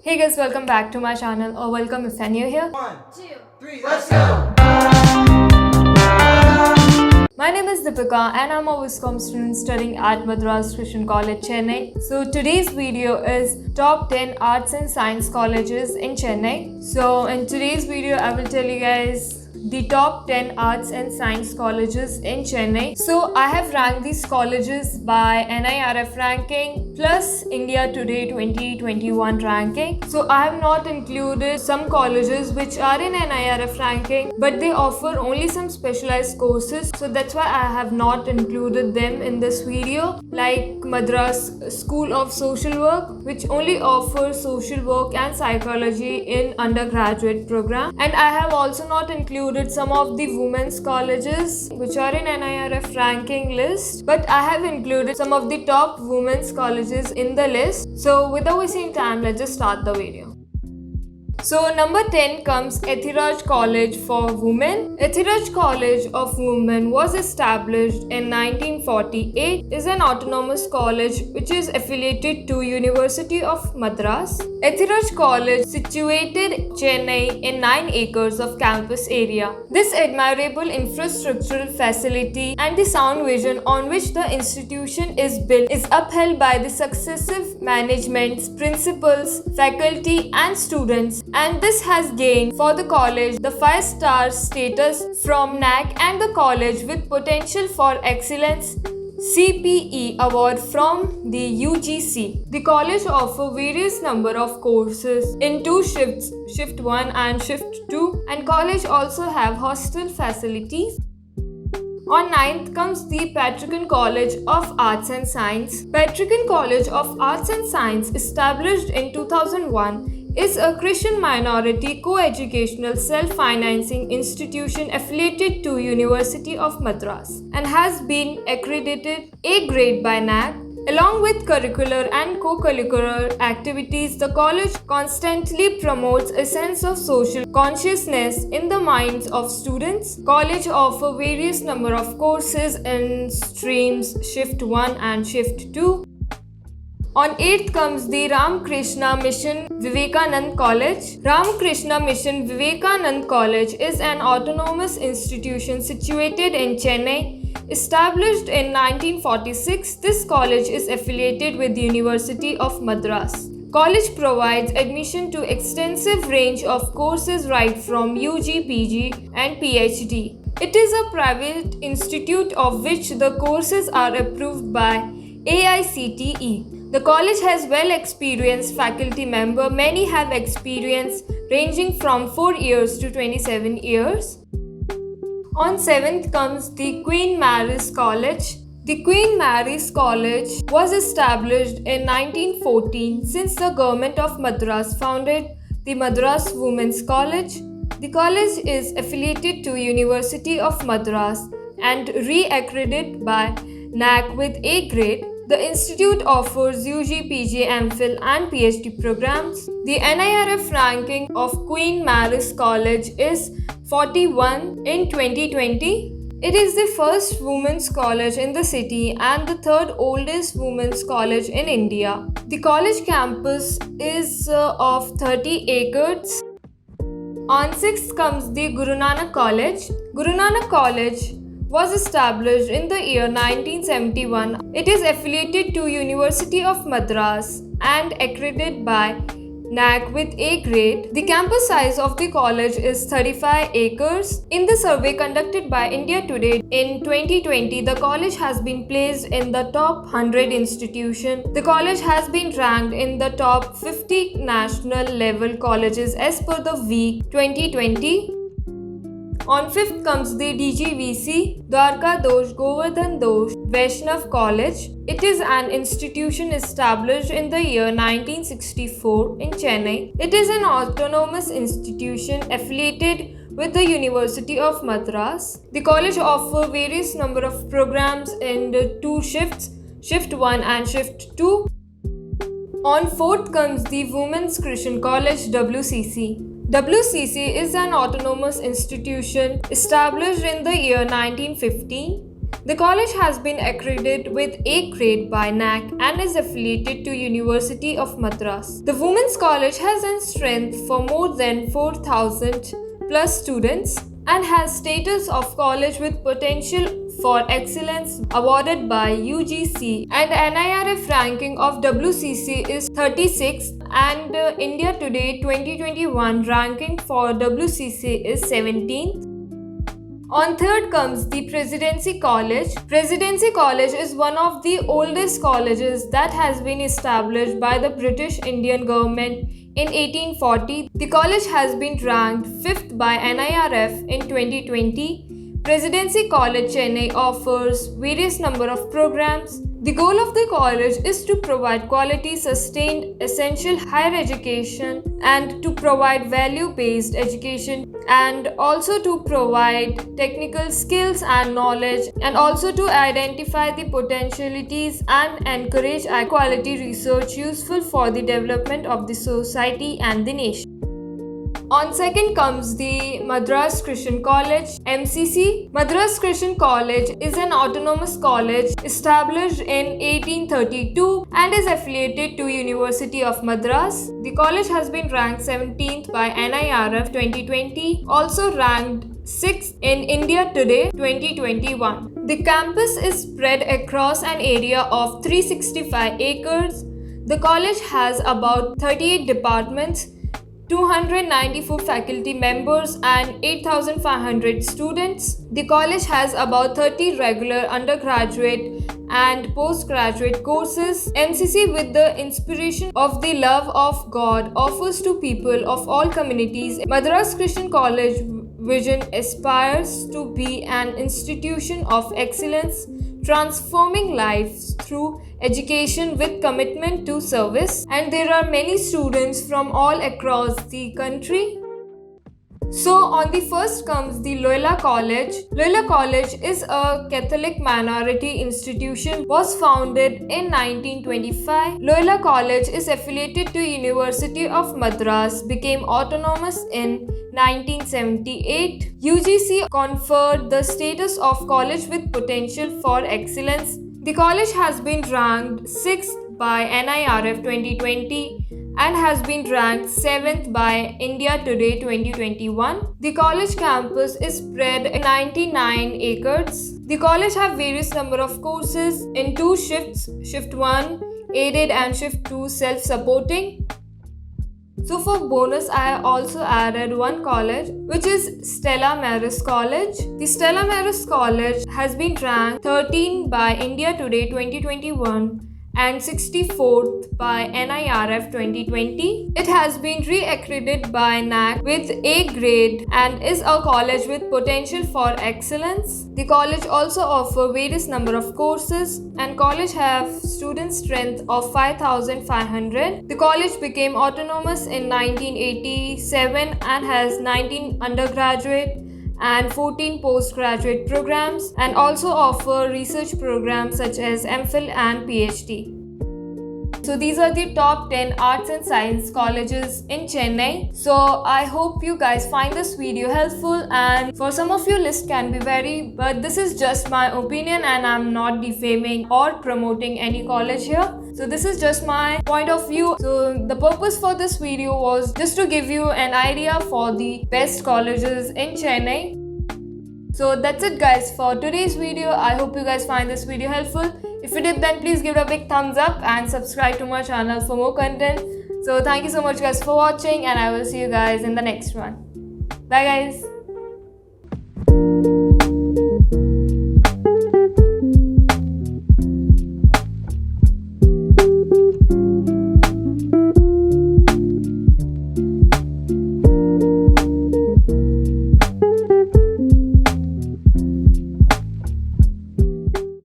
Hey guys, welcome back to my channel, or welcome if you're new here. 1, 2, 3, let's go! My name is Deepika and I'm a Viscom student studying at Madras Christian College, Chennai. So today's video is top 10 arts and science colleges in Chennai. So in today's video, I will tell you guys the top 10 arts and science colleges in Chennai. So I have ranked these colleges by NIRF ranking plus India Today 2021 ranking. So I have not included some colleges which are in NIRF ranking, but they offer only some specialized courses. So that's why I have not included them in this video, like Madras School of Social Work, which only offers social work and psychology in undergraduate program. And I have also not included some of the women's colleges which are in NIRF ranking list, but I have included some of the top women's colleges in the list. So without wasting time, let's just start the video. So number 10 comes Ethiraj College for Women. Ethiraj College of Women was established in 1948. Is an autonomous college which is affiliated to University of Madras. Ethiraj College situated Chennai in 9 acres of campus area. This admirable infrastructural facility and the sound vision on which the institution is built is upheld by the successive managements, principals, faculty and students, and this has gained for the college the 5-star status from NAC and the college with potential for excellence CPE award from the UGC. The college offers various number of courses in 2 shifts, shift 1 and shift 2, and college also have hostel facilities. On 9th comes the Patrician College of Arts and Science. Patrician College of Arts and Science, established in 2001, is a Christian minority co-educational self-financing institution affiliated to University of Madras and has been accredited A grade by NAC. Along with curricular and co-curricular activities, the college constantly promotes a sense of social consciousness in the minds of students. College offers various number of courses in streams Shift 1 and Shift 2. On 8th comes the Ramakrishna Mission Vivekanand College. Ramakrishna Mission Vivekanand College is an autonomous institution situated in Chennai. Established in 1946, this college is affiliated with the University of Madras. College provides admission to extensive range of courses right from UG, PG and PhD. It is a private institute of which the courses are approved by AICTE. The college has well-experienced faculty member. Many have experience ranging from 4 years to 27 years. On 7th comes the Queen Mary's College. The Queen Mary's College was established in 1914 since the government of Madras founded the Madras Women's College. The college is affiliated to University of Madras and re-accredited by NAC with A grade. The institute offers UG, PG, MPhil and PhD programs. The NIRF ranking of Queen Mary's College is 41 in 2020. It is the first women's college in the city and the 3rd oldest women's college in India. The college campus is of 30 acres. On 6th comes the Guru Nanak College. Guru Nanak College was established in the year 1971. It is affiliated to University of Madras and accredited by NAC with A grade. The campus size of the college is 35 acres. In the survey conducted by India Today in 2020, the college has been placed in the top 100 institution. The college has been ranked in the top 50 national level colleges as per the week 2020. On 5th comes the DGVC, Dwarka Dosh Govardhan Dosh Vaishnav College. It is an institution established in the year 1964 in Chennai. It is an autonomous institution affiliated with the University of Madras. The college offers various number of programs in the 2 shifts, Shift 1 and Shift 2. On 4th comes the Women's Christian College, WCC. WCC is an autonomous institution established in the year 1915. The college has been accredited with A grade by NAC and is affiliated to University of Madras. The Women's College has in strength for more than 4,000 plus students and has status of college with potential for excellence awarded by UGC, and NIRF ranking of WCC is 36 and India Today 2021 ranking for WCC is 17th. On third comes the Presidency College. Presidency College is one of the oldest colleges that has been established by the British Indian government in 1840. The college has been ranked 5th by NIRF in 2020. Presidency College Chennai offers various number of programs. The goal of the college is to provide quality, sustained, essential higher education and to provide value-based education and also to provide technical skills and knowledge and also to identify the potentialities and encourage high-quality research useful for the development of the society and the nation. On second comes the Madras Christian College, MCC. Madras Christian College is an autonomous college established in 1832 and is affiliated to University of Madras. The college has been ranked 17th by NIRF 2020, also ranked 6th in India Today 2021. The campus is spread across an area of 365 acres. The college has about 38 departments, 294 faculty members and 8,500 students. The college has about 30 regular undergraduate and postgraduate courses. MCC, with the inspiration of the love of God, offers to people of all communities. Madras Christian College vision aspires to be an institution of excellence, transforming lives through education with commitment to service, and there are many students from all across the country. So on the first comes the Loyola College. Loyola College is a Catholic minority institution, was founded in 1925. Loyola College is affiliated to University of Madras, became autonomous in 1978. UGC conferred the status of college with potential for excellence. The college has been ranked 6th by NIRF 2020 and has been ranked 7th by India Today 2021. The college campus is spread in 99 acres. The college have various number of courses in 2 shifts, shift 1 aided and shift 2 self-supporting. So for bonus, I also added one college, which is Stella Maris College. The Stella Maris College has been ranked 13th by India Today 2021 and 64th by NIRF 2020. It has been re-accredited by NAC with A grade and is a college with potential for excellence. The college also offers various number of courses and college have student strength of 5,500. The college became autonomous in 1987 and has 19 undergraduate and 14 postgraduate programs and also offer research programs such as MPhil and PhD. So these are the top 10 arts and science colleges in Chennai. So I hope you guys find this video helpful, and for some of you list can be varied, but this is just my opinion and I'm not defaming or promoting any college here. So this is just my point of view. So the purpose for this video was just to give you an idea for the best colleges in Chennai. So that's it guys for today's video. I hope you guys find this video helpful. If you did, then please give it a big thumbs up and subscribe to my channel for more content. So thank you so much guys for watching, and I will see you guys in the next one. Bye guys.